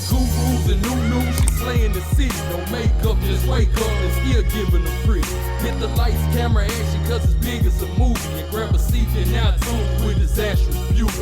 Gurus and new, she slaying the city. No makeup, just wake up and still giving them pretty. Hit the lights, camera, action, cause it's big as a movie. And grab a seat and now tune with disastrous beauty.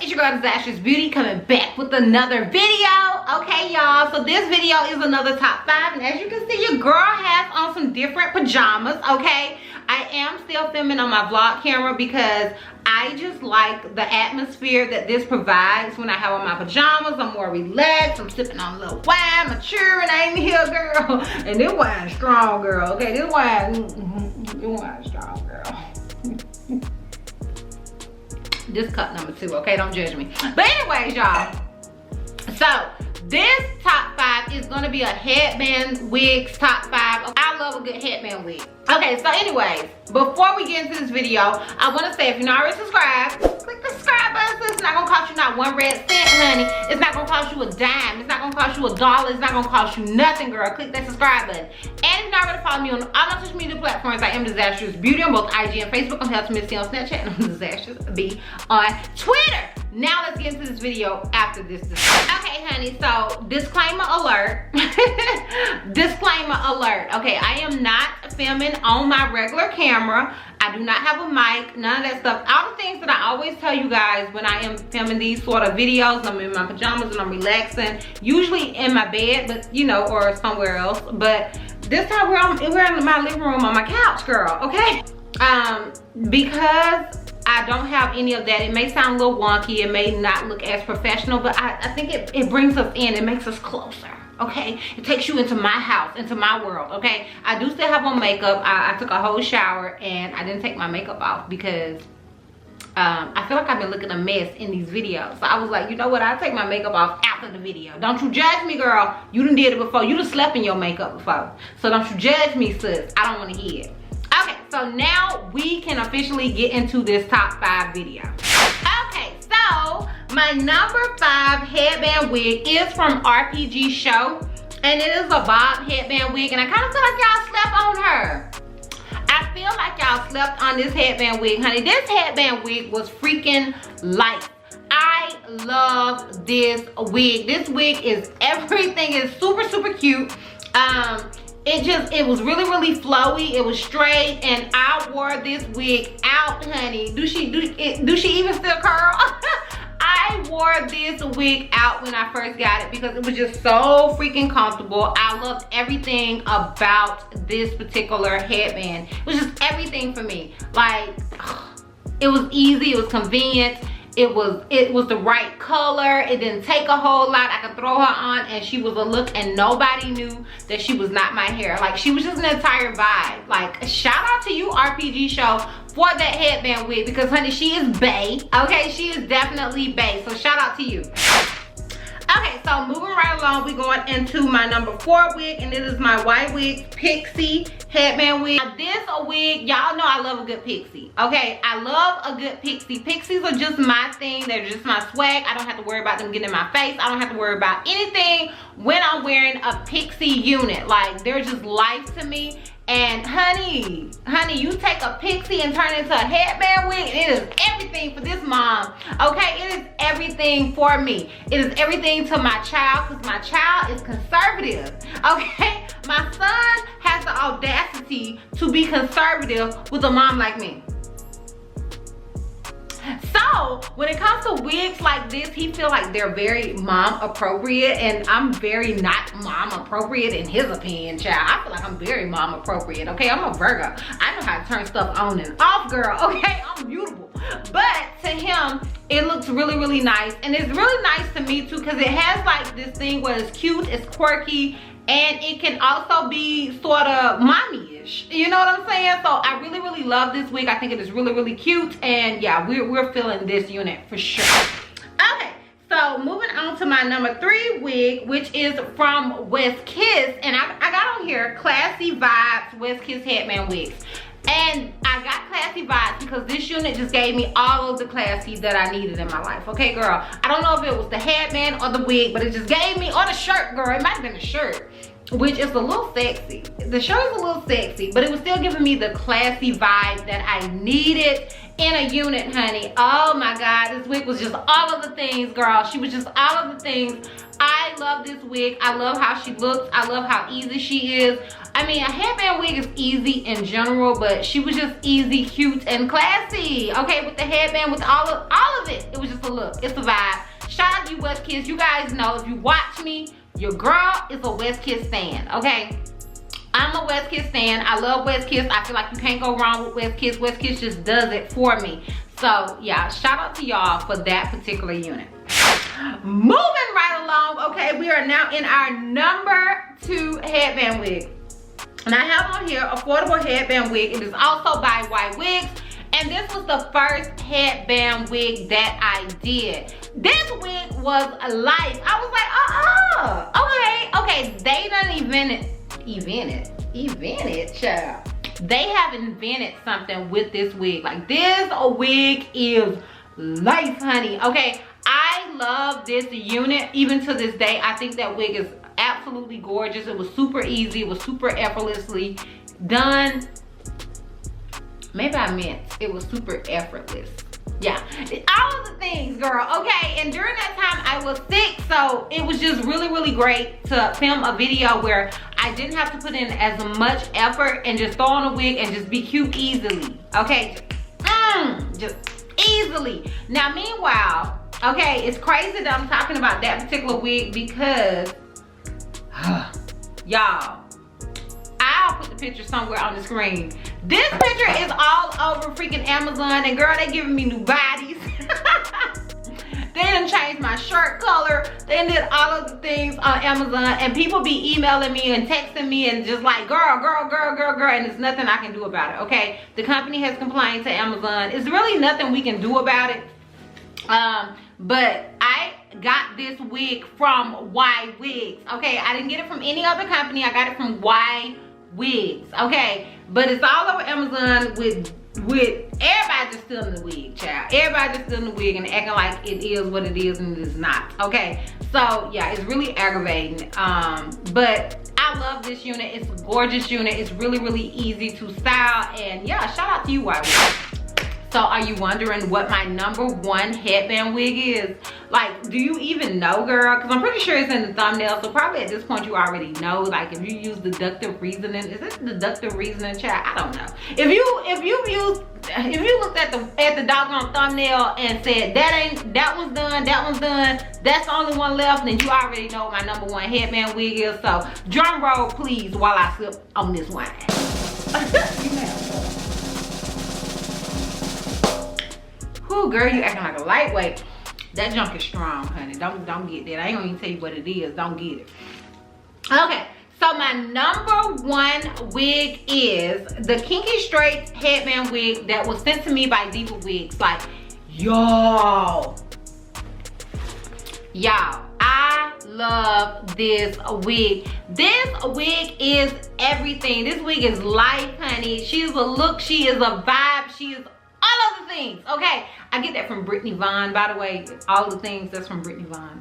It's your girl Disastrous Beauty coming back with another video. Okay, y'all, so this video is another top 5, and as you can see, your girl has on some different pajamas. Okay, I am still filming on my vlog camera because I just like the atmosphere that this provides when I have on my pajamas. I'm more relaxed. I'm sipping on a little wine, maturing. I ain't here, girl, and this wine's strong, girl. Okay, this wine's strong, girl. This cup number 2, okay? Don't judge me. But anyways, y'all, so this top 5 is gonna be a Headband Wigs top 5. I love a good headband wig. Okay, so anyways, before we get into this video, I want to say, if you're not already subscribed, click the subscribe button. It's not gonna cost you not 1 red cent, honey. It's not gonna cost you a dime. It's not gonna cost you $1. It's not gonna cost you nothing, girl. Click that subscribe button. And if you're not already follow me on all my social media platforms, I am Disastrous Beauty on both IG and Facebook. I'm Health Missy on Snapchat, and I'm Disastrous B on Twitter. Now let's get into this video after this disclaimer. Okay, honey, so disclaimer alert. Disclaimer alert. Okay, I am not filming on my regular camera. I do not have a mic, none of that stuff. All the things that I always tell you guys when I am filming these sort of videos. I'm in my pajamas and I'm relaxing, usually in my bed, but you know, or somewhere else. But this time we're in my living room on my couch, girl, okay? Because I don't have any of that. It may sound a little wonky, it may not look as professional, but I think it brings us in, it makes us closer. Okay, it takes you into my house, into my world. Okay, I do still have on makeup. I took a whole shower and I didn't take my makeup off because I feel like I've been looking a mess in these videos. So I was like, you know what, I'll take my makeup off after the video. Don't you judge me, girl. You done did it before. You done slept in your makeup before. So don't you judge me, sis. I don't want to hear it. Okay, so now we can officially get into this top 5 video. Okay, so my number 5 headband wig is from RPG Show, and it is a bob headband wig, and I kind of feel like y'all slept on her. I feel like y'all slept on this headband wig, honey. This headband wig was freaking light. I love this wig. This wig is everything. Is super, super cute. It was really flowy. It was straight, and I wore this wig out, honey. Do she even still curl? I wore this wig out when I first got it because it was just so freaking comfortable. I loved everything about this particular headband. It was just everything for me. Like, it was easy, it was convenient. It was the right color. It didn't take a whole lot. I could throw her on and she was a look, and nobody knew that she was not my hair. Like, she was just an entire vibe. Like, shout out to you, RPG Show, for that headband wig, because honey, she is bae. Okay, she is definitely bae. So shout out to you. Okay, so moving right along, we're going into my number 4 wig, and this is my white wig, Pixie headband wig. Now, this wig, y'all know I love a good pixie. Okay, I love a good pixie. Pixies are just my thing. They're just my swag. I don't have to worry about them getting in my face. I don't have to worry about anything when I'm wearing a pixie unit. Like, they're just life to me. And honey, you take a pixie and turn it into a headband wig, and it is everything for this mom. Okay, it is everything for me. It is everything to my child, because my child is conservative. Okay, my son has the audacity to be conservative with a mom like me. So when it comes to wigs like this, he feels like they're very mom appropriate, and I'm very not mom appropriate in his opinion, child. I feel like I'm very mom appropriate. Okay, I'm a Virgo. I know how to turn stuff on and off, girl. Okay, I'm beautiful. But to him, it looks really nice, and it's really nice to me too, because it has like this thing where it's cute, it's quirky, and it can also be sort of mommy-ish. You know what I'm saying? So I really love this wig. I think it is really cute, and yeah, we're feeling this unit for sure. Okay, so moving on to my number 3 wig, which is from West Kiss, and I got on here Classy Vibes West Kiss headband wigs. And I got classy vibes because this unit just gave me all of the classy that I needed in my life. Okay, girl, I don't know if it was the headband or the wig, but it just gave me, or the shirt, girl, it might have been the shirt. which is a little sexy. The shirt is a little sexy, but it was still giving me the classy vibe that I needed in a unit, honey. Oh my God, this wig was just all of the things, girl. She was just all of the things. I love this wig. I love how she looks. I love how easy she is. I mean, a headband wig is easy in general, but she was just easy, cute, and classy. Okay, with the headband, with all of it. It was just a look. It's a vibe. Shout out to you West Kids. You guys know, if you watch me, your girl is a West Kids fan, okay? I'm a West Kids fan. I love West Kids. I feel like you can't go wrong with West Kids. West Kids just does it for me. So yeah, shout out to y'all for that particular unit. Moving right along, okay, we are now in our number 2 headband wig. And I have on here affordable headband wig. It is also by White Wigs. And this was the first headband wig that I did. This wig was a life. I was like, okay, they done invented, child. They have invented something with this wig. Like, this wig is life, honey. Okay, I love this unit. Even to this day, I think that wig is absolutely gorgeous. It was super easy. It was super effortlessly done. Maybe I meant it was super effortless. Yeah, all of the things, girl. Okay, and during that time I was sick, so it was just really great to film a video where I didn't have to put in as much effort and just throw on a wig and just be cute easily. Okay, just easily. Now meanwhile, okay, it's crazy that I'm talking about that particular wig because y'all, I'll put the picture somewhere on the screen. This picture is all over freaking Amazon, and girl, they giving me new bodies. They done changed my shirt color. They did all of the things on Amazon, and people be emailing me and texting me and just like, girl, and there's nothing I can do about it, okay? The company has complained to Amazon. It's really nothing we can do about it. But I got this wig from Y Wigs, okay? I didn't get it from any other company. I got it from Y Wigs, okay? But it's all over Amazon with everybody just stealing the wig, child. Everybody just stealing the wig and acting like it is what it is and it is not, okay? So yeah, it's really aggravating. But I love this unit. It's a gorgeous unit. It's really easy to style, and yeah, shout out to you, Y Wigs. So are you wondering what my number 1 headband wig is? Like, do you even know, girl? Because I'm pretty sure it's in the thumbnail, so probably at this point you already know. Like, if you use deductive reasoning, is it deductive reasoning, child? I don't know. If you looked at the doggone thumbnail and said that one's done, that's the only one left, then you already know what my number 1 headband wig is. So drum roll please while I sip on this wine. Ooh, girl, you acting like a lightweight. That junk is strong, honey. Don't get that. I ain't gonna even tell you what it is. Don't get it. Okay, so my number 1 wig is the Kinky Straight headband wig that was sent to me by Diva Wigs. Like, y'all, I love this wig. This wig is everything. This wig is life, honey. She is a look. She is a vibe. She is all of the things, okay? I get that from Brittany Vaughn, by the way. All the things, that's from Brittany Vaughn.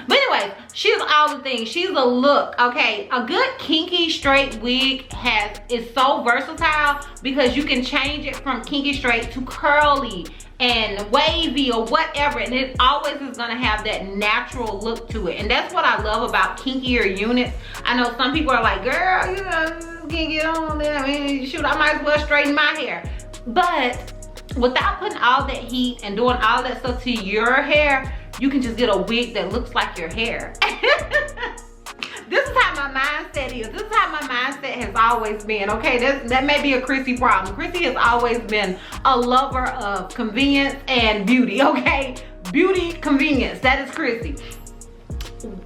But anyways, she's all the things. She's a look, okay? A good kinky straight wig is so versatile because you can change it from kinky straight to curly and wavy or whatever, and it always is gonna have that natural look to it. And that's what I love about kinkier units. I know some people are like, girl, you know, can't get on there. I mean, shoot, I might as well straighten my hair. But without putting all that heat and doing all that stuff to your hair, you can just get a wig that looks like your hair. This is how my mindset is. This is how my mindset has always been, okay? That may be a Chrissy problem. Chrissy has always been a lover of convenience and beauty, okay? Beauty, convenience, that is Chrissy.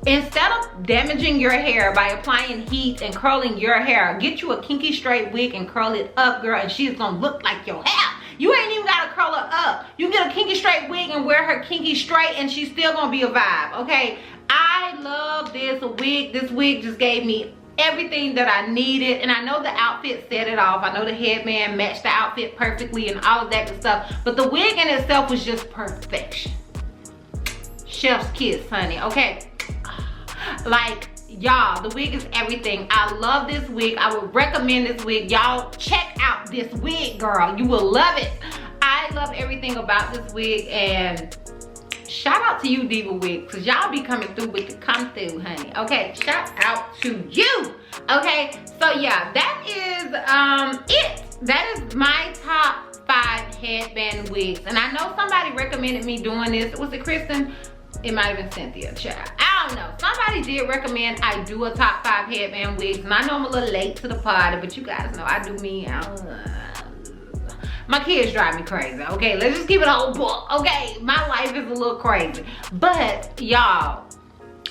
Instead of damaging your hair by applying heat and curling your hair, get you a kinky straight wig and curl it up, girl, and she's gonna look like your hair. You ain't even gotta curl her up. You get a kinky straight wig and wear her kinky straight and she's still gonna be a vibe, okay? I love this wig. This wig just gave me everything that I needed, and I know the outfit set it off. I know the headband matched the outfit perfectly and all of that good stuff, but the wig in itself was just perfection. Chef's kiss, honey, okay? Like, y'all, the wig is everything. I love this wig. I would recommend this wig. Y'all check out this wig, girl. You will love it. I love everything about this wig, and shout out to you, Diva Wigs, because y'all be coming through with the come through, honey. Okay, shout out to you. Okay, so yeah, that is it. That is my top 5 headband wigs. And I know somebody recommended me doing this. Was it Kristen? It might have been Cynthia, child. I don't know. Somebody did recommend I do a top 5 headband wigs. And I know I'm a little late to the party, but you guys know I do me. My kids drive me crazy, okay? Let's just keep it a whole book, okay? My life is a little crazy. But y'all,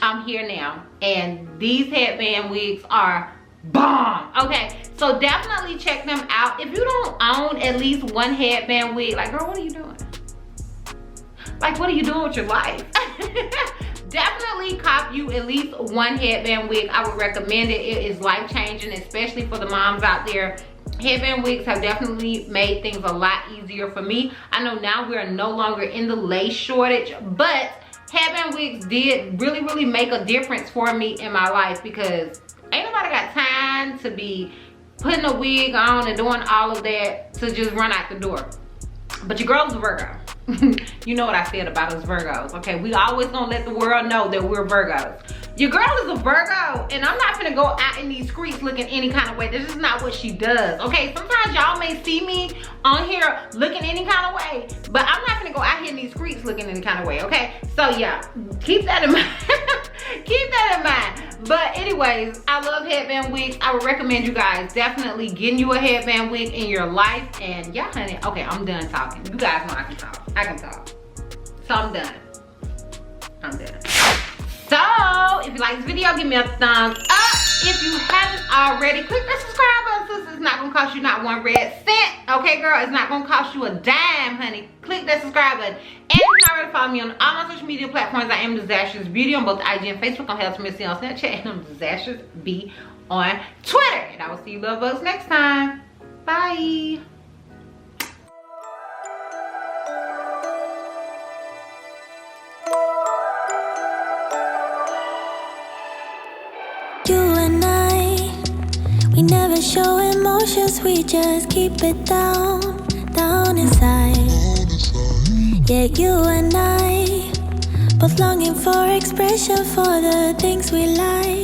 I'm here now. And these headband wigs are bomb, okay? So definitely check them out. If you don't own at least one headband wig, like, girl, what are you doing? Like, what are you doing with your life? Definitely cop you at least one headband wig. I would recommend it. It is life-changing, especially for the moms out there. Headband wigs have definitely made things a lot easier for me. I know now we're no longer in the lace shortage, but headband wigs did really make a difference for me in my life, because ain't nobody got time to be putting a wig on and doing all of that to just run out the door. But your girl's a Virgo. You know what I said about us Virgos, okay? We always gonna let the world know that we're Virgos. Your girl is a Virgo, and I'm not gonna go out in these streets looking any kind of way. This is not what she does, okay? Sometimes y'all may see me on here looking any kind of way, but I'm not gonna go out here in these streets looking any kind of way, okay? So yeah, keep that in mind. Keep that in mind. But anyways, I love headband wigs. I would recommend you guys definitely getting you a headband wig in your life. And yeah, honey, okay, I'm done talking. You guys know I can talk. I can talk. So I'm done. I'm done. So if you like this video, give me a thumbs up. If you haven't already, click the subscribe button, sis. It's not gonna cost you not one red cent. Okay, girl, it's not gonna cost you a dime, honey. Click that subscribe button. And if you're not already follow me on all my social media platforms, I am Disastrous Beauty on both IG and Facebook. I'm Health Missy on Snapchat, and I'm Disastrous B on Twitter. And I will see you love bugs next time. Bye. We never show emotions, we just keep it down, down inside. Yeah, you and I, both longing for expression for the things we like.